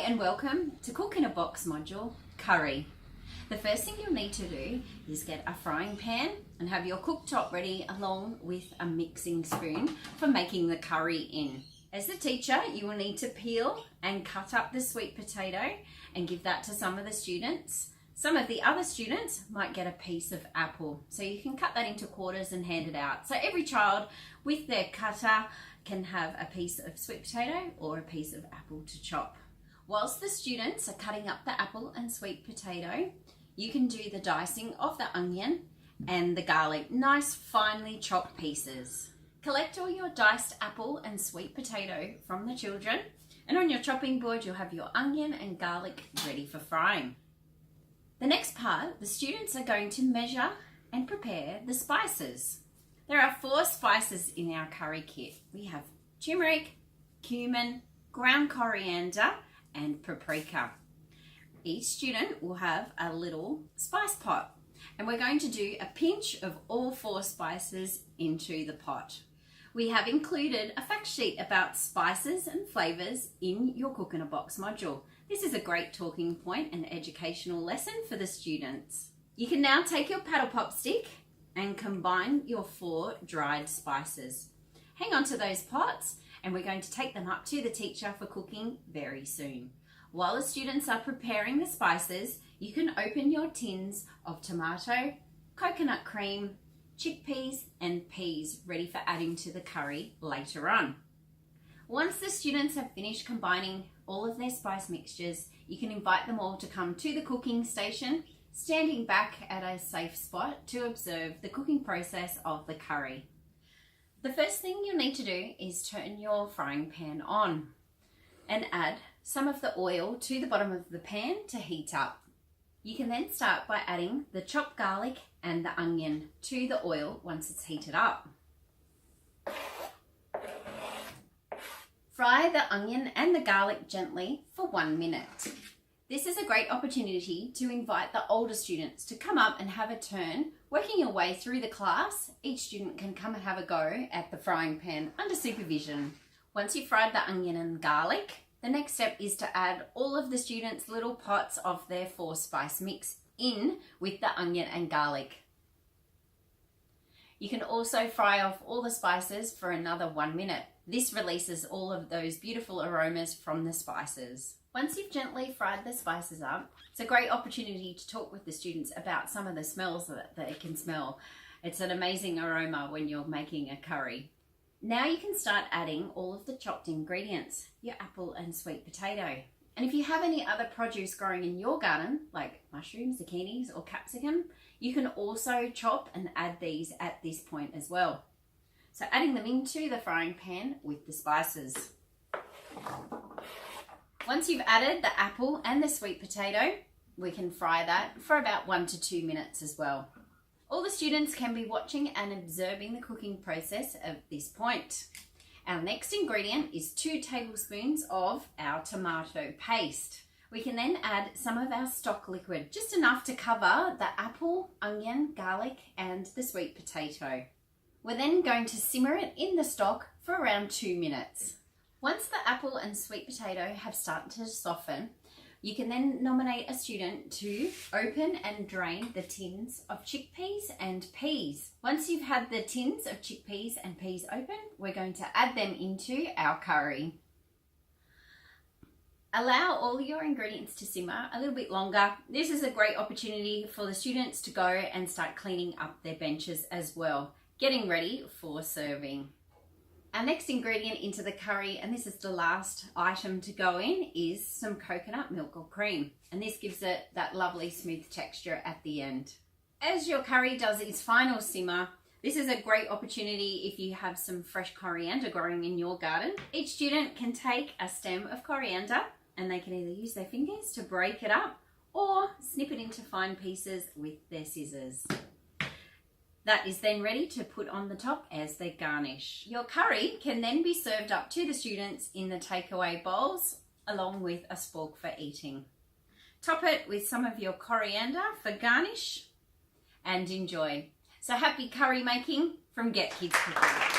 and welcome to Cook in a Box module, curry. The first thing you'll need to do is get a frying pan and have your cooktop ready along with a mixing spoon for making the curry in. As the teacher, you will need to peel and cut up the sweet potato and give that to some of the students. Some of the other students might get a piece of apple, so you can cut that into quarters and hand it out. So every child with their cutter can have a piece of sweet potato or a piece of apple to chop. Whilst the students are cutting up the apple and sweet potato, you can do the dicing of the onion and the garlic, nice finely chopped pieces. Collect all your diced apple and sweet potato from the children, and on your chopping board you'll have your onion and garlic ready for frying. The next part, the students are going to measure and prepare the spices. There are 4 spices in our curry kit. We have turmeric, cumin, ground coriander, and paprika. Each student will have a little spice pot, and we're going to do a pinch of all 4 spices into the pot. We have included a fact sheet about spices and flavours in your Cook in a Box module. This is a great talking point and educational lesson for the students. You can now take your paddle pop stick and combine your 4 dried spices. Hang on to those pots, and we're going to take them up to the teacher for cooking very soon. While the students are preparing the spices, you can open your tins of tomato, coconut cream, chickpeas and peas ready for adding to the curry later on. Once the students have finished combining all of their spice mixtures, you can invite them all to come to the cooking station, standing back at a safe spot to observe the cooking process of the curry. The first thing you'll need to do is turn your frying pan on and add some of the oil to the bottom of the pan to heat up. You can then start by adding the chopped garlic and the onion to the oil once it's heated up. Fry the onion and the garlic gently for 1 minute. This is a great opportunity to invite the older students to come up and have a turn. Working your way through the class, each student can come and have a go at the frying pan under supervision. Once you've fried the onion and garlic, the next step is to add all of the students' little pots of their 4 spice mix in with the onion and garlic. You can also fry off all the spices for another 1 minute. This releases all of those beautiful aromas from the spices. Once you've gently fried the spices up, it's a great opportunity to talk with the students about some of the smells that they can smell. It's an amazing aroma when you're making a curry. Now you can start adding all of the chopped ingredients, your apple and sweet potato. And if you have any other produce growing in your garden, like mushrooms, zucchinis or capsicum, you can also chop and add these at this point as well. So adding them into the frying pan with the spices. Once you've added the apple and the sweet potato, we can fry that for about 1 to 2 minutes as well. All the students can be watching and observing the cooking process at this point. Our next ingredient is 2 tablespoons of our tomato paste. We can then add some of our stock liquid, just enough to cover the apple, onion, garlic and the sweet potato. We're then going to simmer it in the stock for around 2 minutes. Once the apple and sweet potato have started to soften, you can then nominate a student to open and drain the tins of chickpeas and peas. Once you've had the tins of chickpeas and peas open, we're going to add them into our curry. Allow all your ingredients to simmer a little bit longer. This is a great opportunity for the students to go and start cleaning up their benches as well, getting ready for serving. Our next ingredient into the curry, and this is the last item to go in, is some coconut milk or cream. And this gives it that lovely smooth texture at the end. As your curry does its final simmer, this is a great opportunity if you have some fresh coriander growing in your garden. Each student can take a stem of coriander and they can either use their fingers to break it up or snip it into fine pieces with their scissors. That is then ready to put on the top as their garnish. Your curry can then be served up to the students in the takeaway bowls along with a spork for eating. Top it with some of your coriander for garnish and enjoy. So happy curry making from Get Kids Cooking.